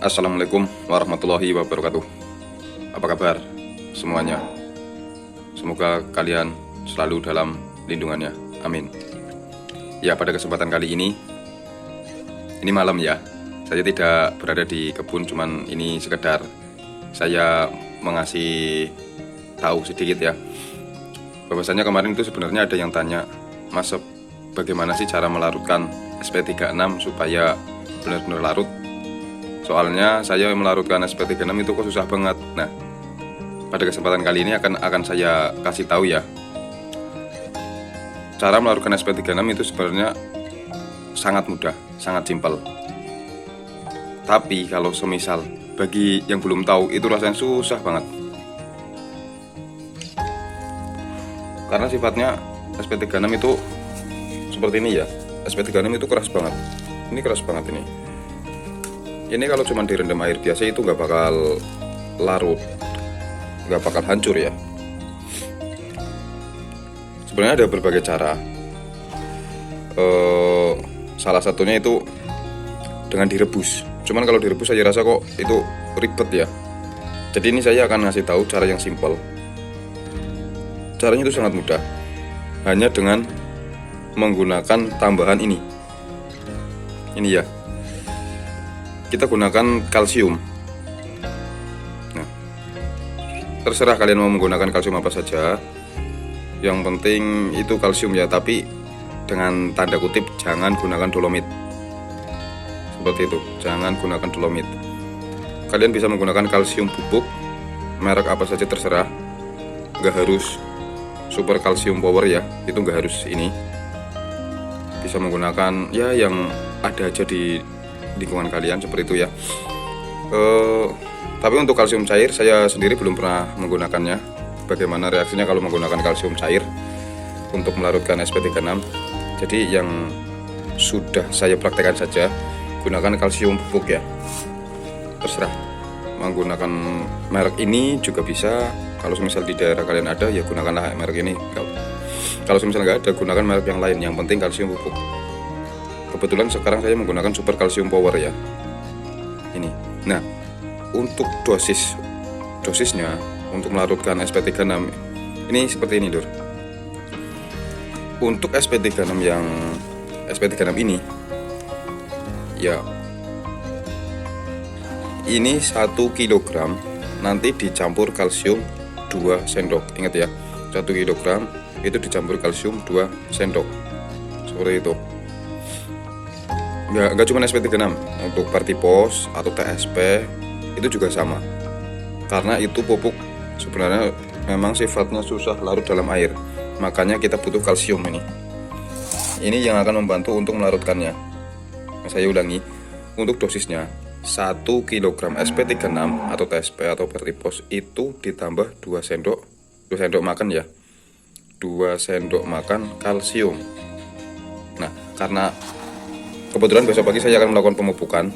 Assalamualaikum warahmatullahi wabarakatuh. Apa kabar semuanya? Semoga kalian selalu dalam lindungannya. Amin. Ya, pada kesempatan kali ini malam ya. Saya tidak berada di kebun, cuman ini sekedar saya mengasih tahu sedikit ya. Bahwasanya kemarin itu sebenarnya ada yang tanya, Mas, bagaimana sih cara melarutkan SP36 supaya benar-benar larut? Soalnya saya melarutkan SP36 itu kok susah banget. Nah, pada kesempatan kali ini akan saya kasih tahu ya. Cara melarutkan SP36 itu sebenarnya sangat mudah, sangat simpel. Tapi kalau semisal bagi yang belum tahu itu rasanya susah banget. Karena sifatnya SP36 itu seperti ini ya. SP36 itu keras banget. Ini keras banget ini. Ini kalau cuma direndam air biasa itu nggak bakal larut, nggak bakal hancur ya. Sebenarnya ada berbagai cara. Salah satunya itu dengan direbus. Cuman kalau direbus saya rasa kok itu ribet ya. Jadi ini saya akan ngasih tahu cara yang simpel. Caranya itu sangat mudah. Hanya dengan menggunakan tambahan ini. Ini ya. Kita gunakan kalsium. Nah, terserah kalian mau menggunakan kalsium apa saja. Yang penting itu kalsium ya, tapi dengan tanda kutip jangan gunakan dolomit. Seperti itu, jangan gunakan dolomit. Kalian bisa menggunakan kalsium bubuk, merek apa saja terserah. Gak harus super kalsium power ya, itu gak harus ini. Bisa menggunakan ya yang ada aja di lingkungan kalian seperti itu ya. Tapi untuk kalsium cair saya sendiri belum pernah menggunakannya. Bagaimana reaksinya kalau menggunakan kalsium cair untuk melarutkan SP36? Jadi yang sudah saya praktekkan saja, gunakan kalsium bubuk ya. Terserah menggunakan merek ini juga bisa. Kalau misal di daerah kalian ada ya gunakanlah merek ini. Kalau misal nggak ada, gunakan merek yang lain. Yang penting kalsium bubuk. Kebetulan sekarang saya menggunakan super kalsium power ya. Ini. Nah, untuk dosisnya untuk melarutkan SP36 ini seperti ini, Dur. Untuk SP36 ini ya, ini 1 kg nanti dicampur kalsium 2 sendok. Ingat ya, 1 kg itu dicampur kalsium 2 sendok. Seperti itu. Nggak cuma SP36, untuk Pertipos atau TSP itu juga sama. Karena itu pupuk sebenarnya memang sifatnya susah larut dalam air. Makanya kita butuh kalsium ini. Ini yang akan membantu untuk melarutkannya. Saya ulangi, untuk dosisnya 1 kg SP36 atau TSP atau Pertipos itu ditambah 2 sendok makan ya. 2 sendok makan kalsium. Nah, karena kebetulan besok pagi saya akan melakukan pemupukan,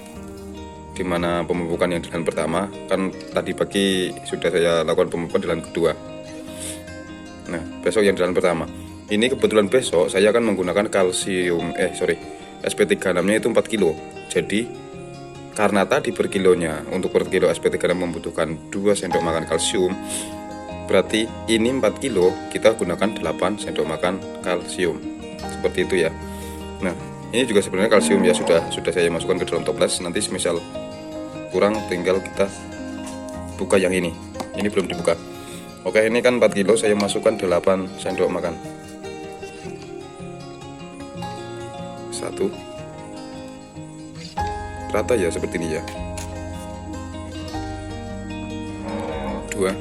di mana pemupukan yang di lahan pertama kan tadi pagi sudah saya lakukan pemupukan di lahan kedua. Nah, besok yang di lahan pertama ini kebetulan besok saya akan menggunakan SP36-nya itu 4 kilo. Jadi karena tadi per kilonya, untuk per kilo SP36 membutuhkan 2 sendok makan kalsium, berarti ini 4 kilo kita gunakan 8 sendok makan kalsium. Seperti itu ya. Nah, ini juga sebenarnya kalsium ya, sudah saya masukkan ke dalam toples. Nanti semisal kurang tinggal kita buka yang ini. Ini belum dibuka. Oke, ini kan 4 kilo, saya masukkan 8 sendok makan. 1 rata ya, seperti ini ya. 2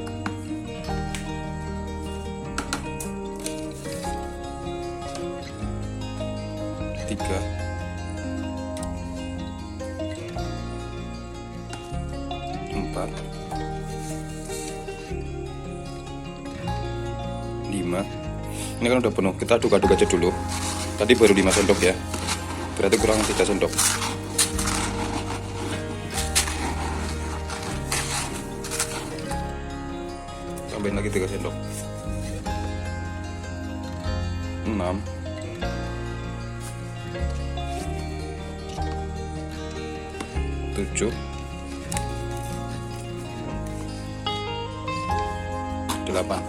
3 4 5. Ini kan udah penuh, kita aduk-aduk aja dulu. Tadi baru 5 sendok ya, berarti kurang 3 sendok. Tambahin lagi 3 sendok. 6 7 8.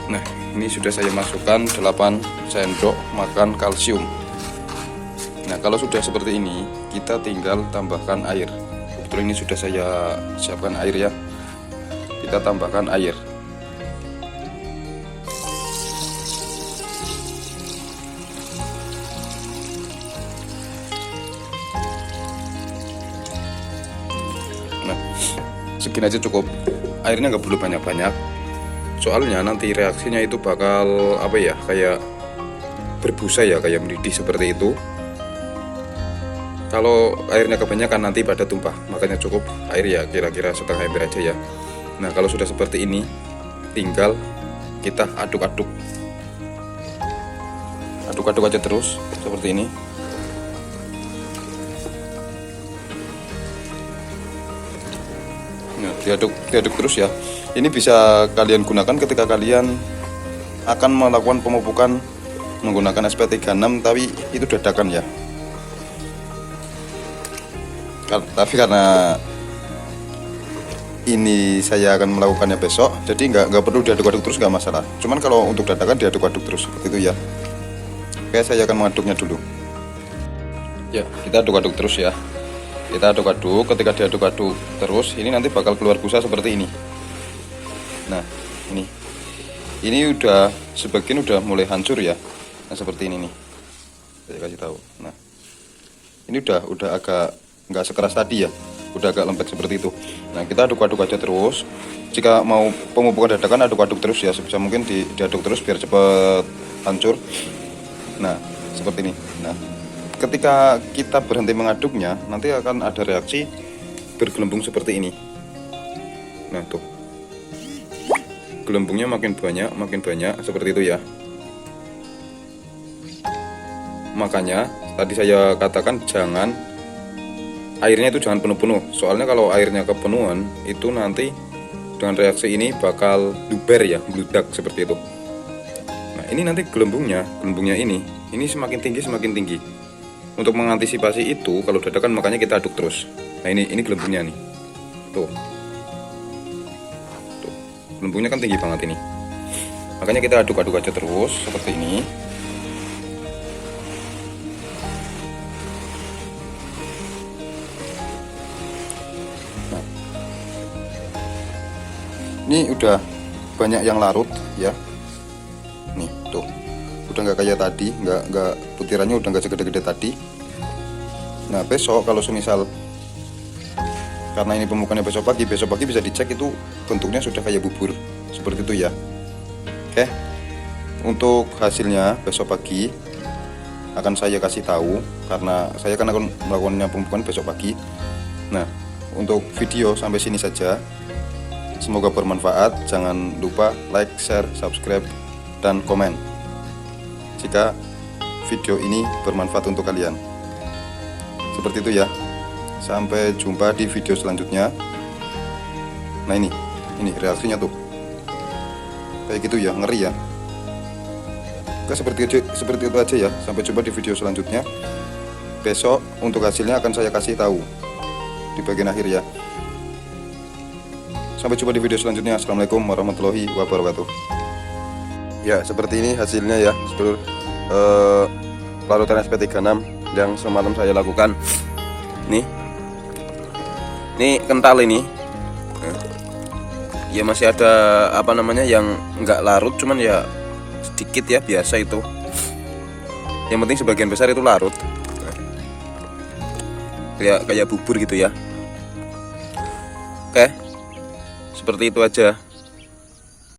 Nah, ini sudah saya masukkan 8 sendok makan kalsium. Nah, kalau sudah seperti ini, kita tinggal tambahkan air. Kebetulan ini sudah saya siapkan air ya. Kita tambahkan air. Nah, segini aja cukup. Airnya nggak perlu banyak-banyak. Soalnya nanti reaksinya itu bakal apa ya, kayak berbusa ya, kayak mendidih seperti itu. Kalau airnya kebanyakan nanti pada tumpah, makanya cukup air ya kira-kira setengah ember aja ya. Nah, kalau sudah seperti ini, tinggal kita aduk-aduk. Aduk-aduk aja terus seperti ini. Nah, diaduk terus ya. Ini bisa kalian gunakan ketika kalian akan melakukan pemupukan menggunakan SP36, tapi itu dadakan ya. Tapi karena ini saya akan melakukannya besok, jadi nggak perlu diaduk-aduk terus, nggak masalah. Cuman kalau untuk dadakan diaduk-aduk terus seperti itu ya. Oke, saya akan mengaduknya dulu. Ya, kita aduk-aduk terus ya. Kita aduk-aduk. Ketika diaduk-aduk terus, ini nanti bakal keluar busa seperti ini. Nah, ini udah sebagian udah mulai hancur ya. Nah, seperti ini nih. Saya kasih tahu. Nah, ini udah agak nggak sekeras tadi ya, udah agak lembek seperti itu. Nah, kita aduk-aduk aja terus. Jika mau pemupukan dadakan, aduk-aduk terus ya, sebisa mungkin diaduk terus biar cepat hancur. Nah, seperti ini. Nah, ketika kita berhenti mengaduknya, nanti akan ada reaksi bergelembung seperti ini. Nah, tuh, gelembungnya makin banyak seperti itu ya. Makanya tadi saya katakan airnya itu jangan penuh-penuh. Soalnya kalau airnya kepenuhan, itu nanti dengan reaksi ini bakal luber ya, meledak seperti itu. Nah, ini nanti gelembungnya ini semakin tinggi. Untuk mengantisipasi itu, kalau dadakan makanya kita aduk terus. Nah, ini gelembungnya nih. Tuh. Gelembungnya kan tinggi banget ini. Makanya kita aduk-aduk aja terus seperti ini. Nah, ini udah banyak yang larut ya. Nih, tuh. Udah nggak kayak tadi, nggak butirannya udah nggak segede-gede tadi. Nah, besok kalau semisal karena ini pemupukannya besok pagi bisa dicek itu bentuknya sudah kayak bubur seperti itu ya. Oke, untuk hasilnya besok pagi akan saya kasih tahu, karena saya akan melakukannya pemupukan besok pagi. Nah, untuk video sampai sini saja, semoga bermanfaat. Jangan lupa like, share, subscribe, dan komen jika video ini bermanfaat untuk kalian. Seperti itu ya. Sampai jumpa di video selanjutnya. Nah, ini reaksinya tuh kayak gitu ya, ngeri ya. Oke, seperti itu aja ya. Sampai jumpa di video selanjutnya. Besok untuk hasilnya akan saya kasih tahu di bagian akhir ya. Sampai jumpa di video selanjutnya. Assalamualaikum warahmatullahi wabarakatuh. Ya, seperti ini hasilnya ya, sedulur. Larutan SP36 yang semalam saya lakukan. Ini kental ini. Ya masih ada apa namanya yang nggak larut, cuman ya sedikit ya, biasa itu. Yang penting sebagian besar itu larut. Kayak bubur gitu ya. Oke. Seperti itu aja.